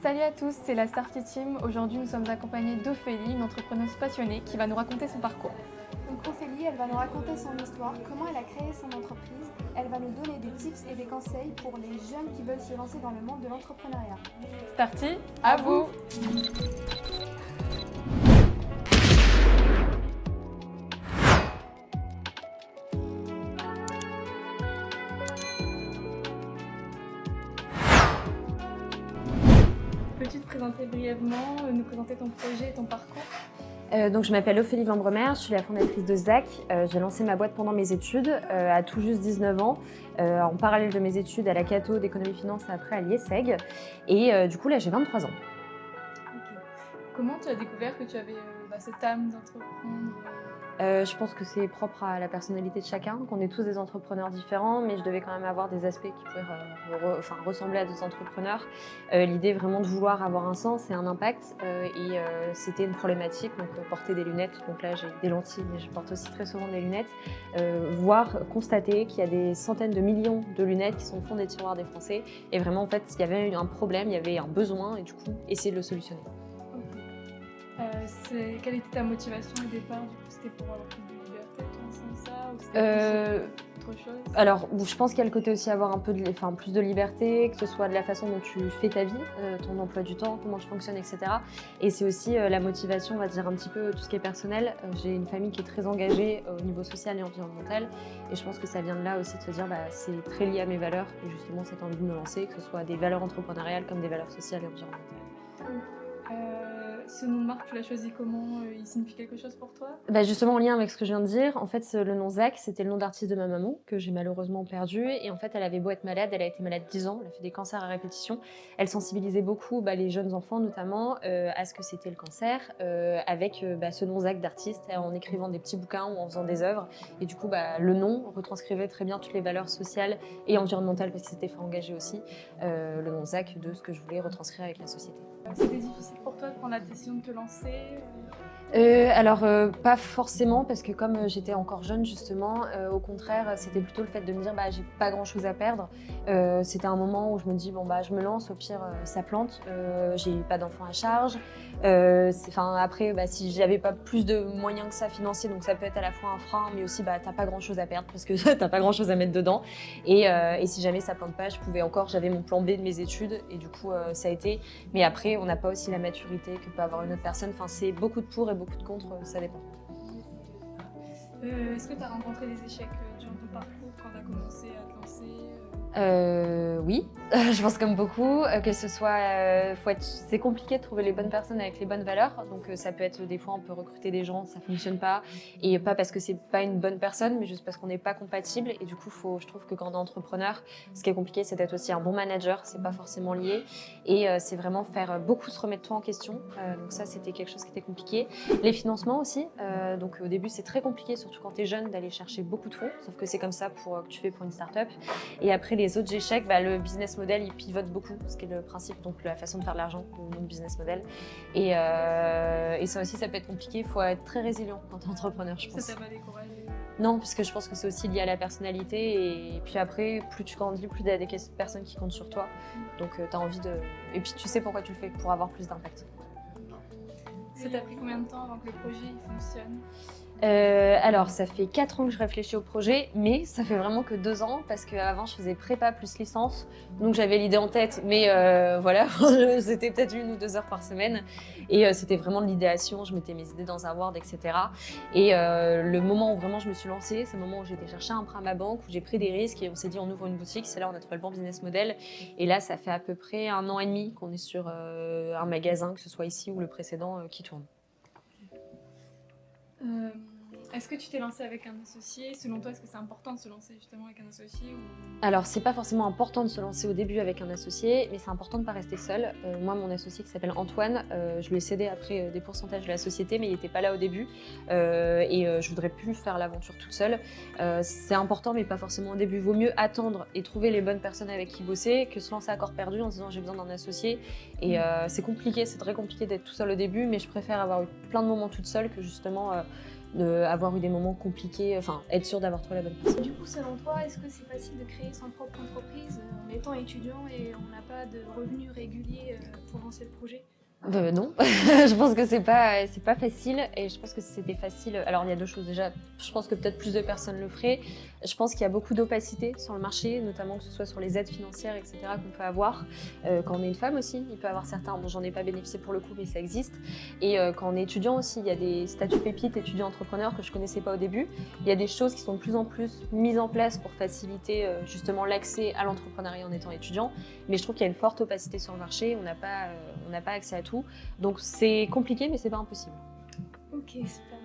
Salut à tous, c'est la Starkey Team. Aujourd'hui, nous sommes accompagnés d'Ophélie, une entrepreneuse passionnée qui va nous raconter son parcours. Donc Ophélie, elle va nous raconter son histoire, comment elle a créé son entreprise. Elle va nous donner des tips et des conseils pour les jeunes qui veulent se lancer dans le monde de l'entrepreneuriat. Starty, à vous! Peux-tu te présenter brièvement, nous présenter ton projet et ton parcours? Donc je m'appelle Ophélie Vambremer, je suis la fondatrice de ZAC. J'ai lancé ma boîte pendant mes études, à tout juste 19 ans, en parallèle de mes études à la Cato d'économie finance et après à l'IESEG. Et du coup là j'ai 23 ans. Okay. Comment tu as découvert que tu avais cette âme d'entreprendre? Je pense que c'est propre à la personnalité de chacun, qu'on est tous des entrepreneurs différents, mais je devais quand même avoir des aspects qui pouvaient ressembler à des entrepreneurs. L'idée vraiment de vouloir avoir un sens et un impact, c'était une problématique, donc porter des lunettes, donc là j'ai des lentilles, mais je porte aussi très souvent des lunettes, constater qu'il y a des centaines de millions de lunettes qui sont au fond des tiroirs des Français, et vraiment en fait il y avait un problème, il y avait un besoin, et du coup essayer de le solutionner. Quelle était ta motivation au départ? Du coup, c'était pour avoir plus de liberté, tu sens ça, ou c'était autre chose? Alors, je pense qu'il y a le côté aussi avoir un peu plus de liberté, que ce soit de la façon dont tu fais ta vie, ton emploi du temps, comment tu fonctionnes, etc. Et c'est aussi la motivation, on va dire un petit peu tout ce qui est personnel. J'ai une famille qui est très engagée au niveau social et environnemental, et je pense que ça vient de là aussi de se dire c'est très lié à mes valeurs, et justement cette envie de me lancer, que ce soit des valeurs entrepreneuriales comme des valeurs sociales et environnementales. Ce nom de marque, tu l'as choisi comment? Il signifie quelque chose pour toi? Justement en lien avec ce que je viens de dire, en fait le nom ZAC, c'était le nom d'artiste de ma maman que j'ai malheureusement perdu, et en fait elle avait beau être malade, elle a été malade 10 ans, elle a fait des cancers à répétition, elle sensibilisait beaucoup les jeunes enfants notamment à ce que c'était le cancer, avec ce nom ZAC d'artiste, en écrivant des petits bouquins ou en faisant des œuvres, et du coup le nom retranscrivait très bien toutes les valeurs sociales et environnementales, parce que c'était fait engager aussi, le nom ZAC de ce que je voulais retranscrire avec la société. C'était difficile pour toi de prendre la décision de te lancer? Pas forcément, parce que comme j'étais encore jeune justement, au contraire c'était plutôt le fait de me dire j'ai pas grand chose à perdre. C'était un moment où je me dis je me lance, au pire ça plante, j'ai pas d'enfants à charge. Après si j'avais pas plus de moyens que ça financiers, donc ça peut être à la fois un frein, mais aussi t'as pas grand chose à perdre parce que t'as pas grand chose à mettre dedans, et si jamais ça plante pas, j'avais mon plan B de mes études, et du coup ça a été, mais après on n'a pas aussi la maturité que peut avoir une autre personne, c'est beaucoup de pour et beaucoup de contre, ça dépend. Est-ce que tu as rencontré des échecs durant ton parcours quand tu as commencé à te lancer? Oui, je pense comme beaucoup, que ce soit, c'est compliqué de trouver les bonnes personnes avec les bonnes valeurs, donc ça peut être des fois on peut recruter des gens, ça fonctionne pas, et pas parce que c'est pas une bonne personne, mais juste parce qu'on n'est pas compatible, et du coup je trouve que quand on est entrepreneur, ce qui est compliqué c'est d'être aussi un bon manager, c'est pas forcément lié, et c'est vraiment faire beaucoup se remettre toi en question, donc ça c'était quelque chose qui était compliqué. Les financements aussi, donc au début c'est très compliqué, surtout quand tu es jeune, d'aller chercher beaucoup de fonds, sauf que c'est comme ça que tu fais pour une start-up, et après les autres échecs, le business model il pivote beaucoup, ce qui est le principe, donc la façon de faire de l'argent, le nom de business model. Et ça aussi, ça peut être compliqué, il faut être très résilient quand tu es entrepreneur, je pense. Ça t'a pas découragé? Non, parce que je pense que c'est aussi lié à la personnalité, et puis après, plus tu grandis, plus il y a des personnes qui comptent sur toi, donc tu as envie de... Et puis tu sais pourquoi tu le fais, pour avoir plus d'impact. Ça t'a pris combien de temps avant que le projet fonctionne? Alors, ça fait 4 ans que je réfléchis au projet, mais ça fait vraiment que 2 ans, parce qu'avant je faisais prépa plus licence, donc j'avais l'idée en tête, mais voilà, c'était peut-être 1 ou 2 heures par semaine, et c'était vraiment de l'idéation, je mettais mes idées dans un Word, etc. Et le moment où vraiment je me suis lancée, c'est le moment où j'ai été chercher un prêt à ma banque, où j'ai pris des risques, et on s'est dit on ouvre une boutique, c'est là où on a trouvé le bon business model, et là ça fait à peu près 1 an et demi qu'on est sur un magasin, que ce soit ici ou le précédent, qui tourne. Est-ce que tu t'es lancé avec un associé? Selon toi, est-ce que c'est important de se lancer justement avec un associé ou... Alors, c'est pas forcément important de se lancer au début avec un associé, mais c'est important de ne pas rester seul. Moi, mon associé qui s'appelle Antoine, je lui ai cédé après des pourcentages de la société, mais il n'était pas là au début, je voudrais plus faire l'aventure toute seule. C'est important, mais pas forcément au début. Vaut mieux attendre et trouver les bonnes personnes avec qui bosser que se lancer à corps perdu en se disant j'ai besoin d'un associé. Et c'est compliqué, c'est très compliqué d'être tout seul au début, mais je préfère avoir eu plein de moments toute seule que justement avoir eu des moments compliqués, enfin être sûr d'avoir trouvé la bonne personne. Du coup, selon toi, est-ce que c'est facile de créer son propre entreprise en étant étudiant et on n'a pas de revenus réguliers pour lancer le projet? Non, je pense que c'est pas facile et je pense que si c'était facile, alors il y a deux choses déjà, je pense que peut-être plus de personnes le feraient, je pense qu'il y a beaucoup d'opacité sur le marché, notamment que ce soit sur les aides financières, etc. qu'on peut avoir. Quand on est une femme aussi, il peut y avoir certains, bon j'en ai pas bénéficié pour le coup mais ça existe, et quand on est étudiant aussi, il y a des statuts pépites étudiants-entrepreneurs que je connaissais pas au début, il y a des choses qui sont de plus en plus mises en place pour faciliter justement l'accès à l'entrepreneuriat en étant étudiant, mais je trouve qu'il y a une forte opacité sur le marché, on n'a pas accès à tout. Donc c'est compliqué, mais c'est pas impossible. Ok, super,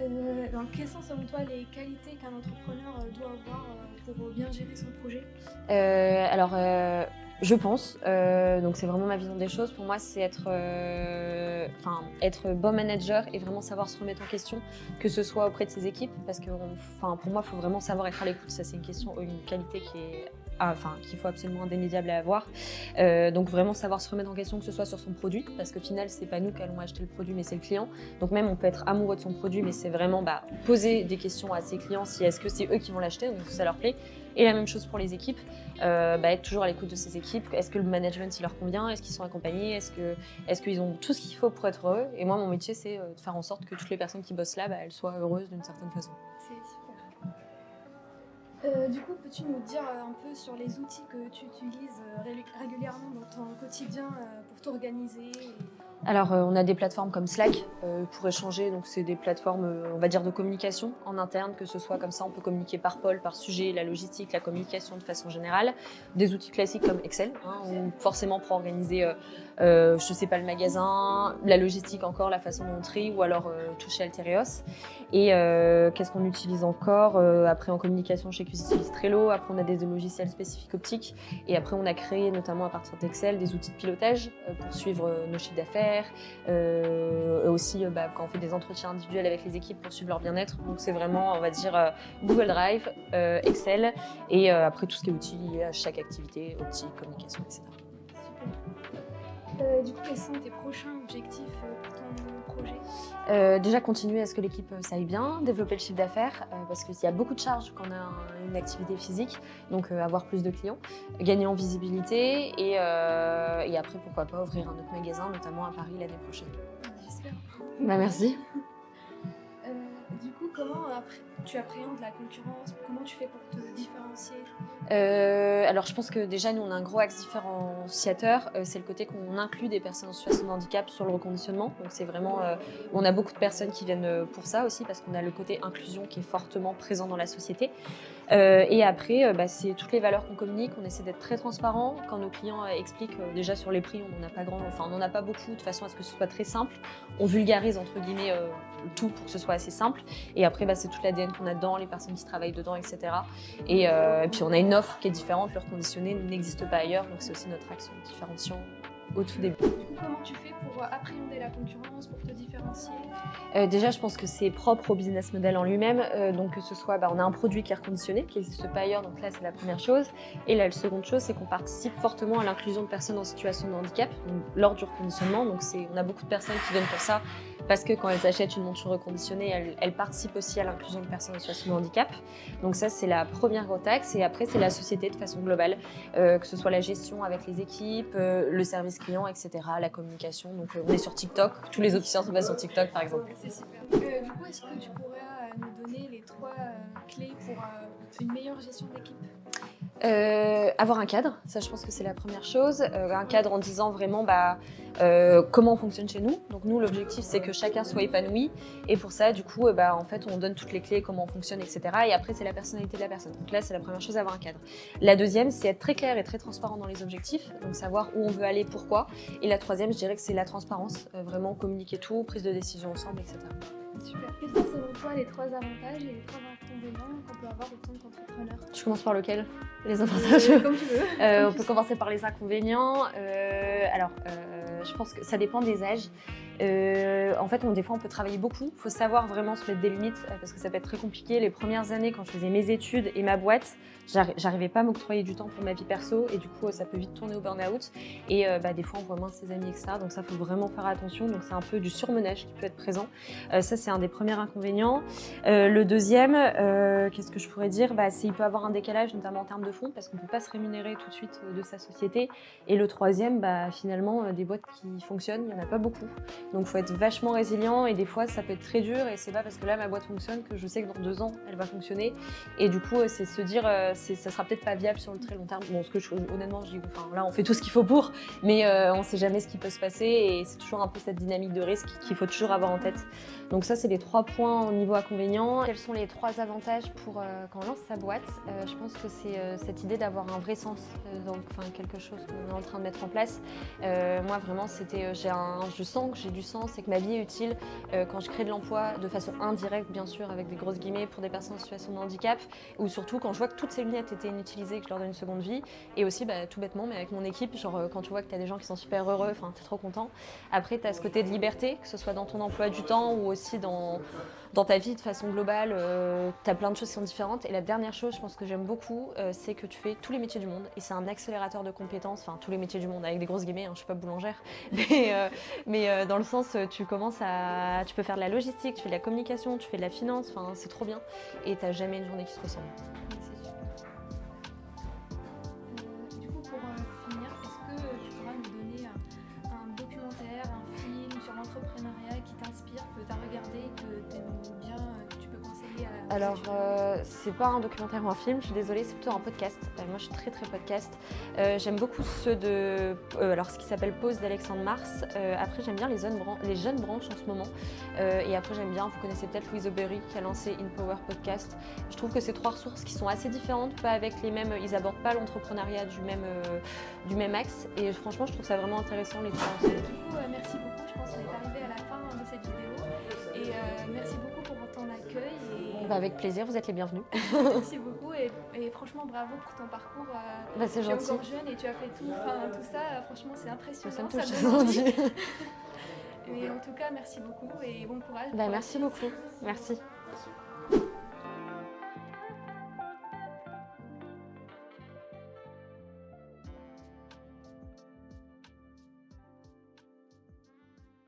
merci. Donc, quelles sont selon toi les qualités qu'un entrepreneur doit avoir pour bien gérer son projet? Je pense, donc c'est vraiment ma vision des choses. Pour moi, c'est être bon manager et vraiment savoir se remettre en question, que ce soit auprès de ses équipes, parce que pour moi, il faut vraiment savoir être à l'écoute. Ça, c'est une qualité qu'il faut absolument indéniable à avoir. Donc vraiment savoir se remettre en question, que ce soit sur son produit, parce qu'au final, c'est pas nous qui allons acheter le produit, mais c'est le client. Donc même, on peut être amoureux de son produit, mais c'est vraiment poser des questions à ses clients, si est-ce que c'est eux qui vont l'acheter, donc ça leur plaît. Et la même chose pour les équipes, être toujours à l'écoute de ses équipes. Est-ce que le management il leur convient? Est-ce qu'ils sont accompagnés? Est-ce qu'ils ont tout ce qu'il faut pour être heureux? Et moi, mon métier, c'est de faire en sorte que toutes les personnes qui bossent là, elles soient heureuses d'une certaine façon. C'est super. Du coup, peux-tu nous dire un peu sur les outils que tu utilises régulièrement dans ton quotidien pour t'organiser Alors, on a des plateformes comme Slack pour échanger. Donc, c'est des plateformes, on va dire, de communication en interne, que ce soit comme ça, on peut communiquer par pôle, par sujet, la logistique, la communication de façon générale. Des outils classiques comme Excel, où forcément pour organiser, je sais pas, le magasin, la logistique encore, la façon dont on trie, ou alors tout chez Alterios. Et qu'est-ce qu'on utilise encore? Après, en communication, chez Qs, utilise Trello. Après, on a des logiciels spécifiques optiques. Et après, on a créé, notamment à partir d'Excel, des outils de pilotage pour suivre nos chiffres d'affaires. Aussi quand on fait des entretiens individuels avec les équipes pour suivre leur bien-être. Donc c'est vraiment, on va dire, Google Drive, Excel et après tout ce qui est outils liés à chaque activité, optique, communication, etc. Super. Du coup, quels sont tes prochains objectifs pour ton projet? Déjà continuer à ce que l'équipe ça aille bien, développer le chiffre d'affaires parce qu'il y a beaucoup de charges quand on a une activité physique, donc avoir plus de clients, gagner en visibilité et après pourquoi pas ouvrir un autre magasin, notamment à Paris l'année prochaine. J'espère. Merci. Du coup, comment tu appréhendes la concurrence? Comment tu fais pour te différencier? Alors je pense que déjà nous on a un gros axe différenciateur, c'est le côté qu'on inclut des personnes en situation de handicap sur le reconditionnement. Donc c'est vraiment, on a beaucoup de personnes qui viennent pour ça aussi parce qu'on a le côté inclusion qui est fortement présent dans la société. Et après c'est toutes les valeurs qu'on communique, on essaie d'être très transparent. Quand nos clients expliquent déjà sur les prix, on n'en a pas beaucoup de façon à ce que ce soit très simple. On vulgarise entre guillemets tout pour que ce soit assez simple. Et après c'est toute l'ADN qu'on a dedans, les personnes qui travaillent dedans, etc. Et puis on a une offre qui est différente, le reconditionné n'existe pas ailleurs, donc c'est aussi notre axe différenciant au tout début. Du coup, comment tu fais pour appréhender la concurrence, pour te différencier? Déjà, je pense que c'est propre au business model en lui-même, donc que ce soit, on a un produit qui est reconditionné, qui n'existe pas ailleurs, donc là c'est la première chose. Et là, la seconde chose, c'est qu'on participe fortement à l'inclusion de personnes en situation de handicap, donc, lors du reconditionnement, donc on a beaucoup de personnes qui viennent pour ça, parce que quand elles achètent une monture reconditionnée, elles participent aussi à l'inclusion de personnes en situation de handicap. Donc ça, c'est la première grosse axe. Et après, c'est la société de façon globale, que ce soit la gestion avec les équipes, le service client, etc., la communication. Donc on est sur TikTok. Tous les opticiens sont sur TikTok, par exemple. C'est super. Du coup, est-ce que tu pourrais nous donner les 3 clés pour une meilleure gestion d'équipe? Avoir un cadre, ça je pense que c'est la première chose. Un cadre en disant vraiment comment on fonctionne chez nous. Donc nous l'objectif c'est que chacun soit épanoui et pour ça du coup en fait on donne toutes les clés, comment on fonctionne, etc. Et après c'est la personnalité de la personne. Donc là c'est la première chose, avoir un cadre. La deuxième c'est être très clair et très transparent dans les objectifs, donc savoir où on veut aller, pourquoi. Et la troisième je dirais que c'est la transparence, vraiment communiquer tout, prise de décision ensemble, etc. Super. Quels sont selon toi les 3 avantages et les 3 inconvénients qu'on peut avoir en tant qu'entrepreneur? Tu commences par lequel? Les avantages? Comme tu veux. On peut commencer par les inconvénients. Je pense que ça dépend des âges. En fait, des fois, on peut travailler beaucoup. Il faut savoir vraiment se mettre des limites parce que ça peut être très compliqué. Les premières années, quand je faisais mes études et ma boîte, j'arrivais pas à m'octroyer du temps pour ma vie perso et du coup, ça peut vite tourner au burn-out. Et des fois, on voit moins de ses amis, etc. Donc ça, il faut vraiment faire attention. Donc c'est un peu du surmenage qui peut être présent. Ça, c'est un des premiers inconvénients. Le deuxième, qu'est-ce que je pourrais dire, c'est qu'il peut avoir un décalage, notamment en termes de fonds, parce qu'on ne peut pas se rémunérer tout de suite de sa société. Et le troisième, finalement, des boîtes qui fonctionnent, il n'y en a pas beaucoup. Donc il faut être vachement résilient et des fois, ça peut être très dur. Et c'est pas parce que là, ma boîte fonctionne que je sais que dans 2 ans, elle va fonctionner. Et du coup, c'est se dire, ça sera peut-être pas viable sur le très long terme. Bon, honnêtement, je dis, là, on fait tout ce qu'il faut pour, mais on ne sait jamais ce qui peut se passer. Et c'est toujours un peu cette dynamique de risque qu'il faut toujours avoir en tête. Donc ça, c'est les 3 points au niveau inconvénient. Quels sont les 3 avantages pour quand on lance sa boîte? Je pense que c'est cette idée d'avoir un vrai sens, quelque chose qu'on est en train de mettre en place. Moi, vraiment, je sens que j'ai du sens et que ma vie est utile quand je crée de l'emploi de façon indirecte, bien sûr, avec des grosses guillemets, pour des personnes en situation de handicap, ou surtout quand je vois que toutes ces lunettes étaient inutilisées et que je leur donne une seconde vie. Et aussi, tout bêtement, mais avec mon équipe, genre quand tu vois que tu as des gens qui sont super heureux, t'es trop content. Après, tu as ce côté de liberté, que ce soit dans ton emploi du temps ou aussi dans ta vie de façon globale, tu as plein de choses qui sont différentes. Et la dernière chose, je pense que j'aime beaucoup, c'est que tu fais tous les métiers du monde. Et c'est un accélérateur de compétences, tous les métiers du monde, avec des grosses guillemets, je ne suis pas boulangère. Mais dans le sens, tu peux faire de la logistique, tu fais de la communication, tu fais de la finance, c'est trop bien. Et tu n'as jamais une journée qui se ressemble. Du coup, pour finir, est-ce que tu pourras nous donner un documentaire, un film sur l'entrepreneuriat qui t'inspire, que tu as regardé, que tu aimes bien, que tu peux conseiller à... Alors, c'est pas un documentaire ou un film, je suis désolée, c'est plutôt un podcast. Moi, je suis très très podcast. J'aime beaucoup ceux de... ce qui s'appelle Pause d'Alexandre Mars. Après, j'aime bien les jeunes branches en ce moment. Et après, j'aime bien, vous connaissez peut-être Louise Aubery qui a lancé In Power Podcast. Je trouve que c'est 3 ressources qui sont assez différentes, pas avec les mêmes... Ils abordent pas l'entrepreneuriat du même axe. Et franchement, je trouve ça vraiment intéressant, les 3 ensemble. Du coup, merci beaucoup. Je pense qu'on est arrivé à la fin de cette vidéo. Et merci beaucoup pour ton accueil. Avec plaisir, vous êtes les bienvenus. Merci beaucoup et franchement bravo pour ton parcours. C'est gentil. Tu es encore jeune et tu as fait tout ça. Franchement, c'est impressionnant. Ça me touche, donne envie. Et en tout cas, merci beaucoup et bon courage. Merci beaucoup. Merci. Merci.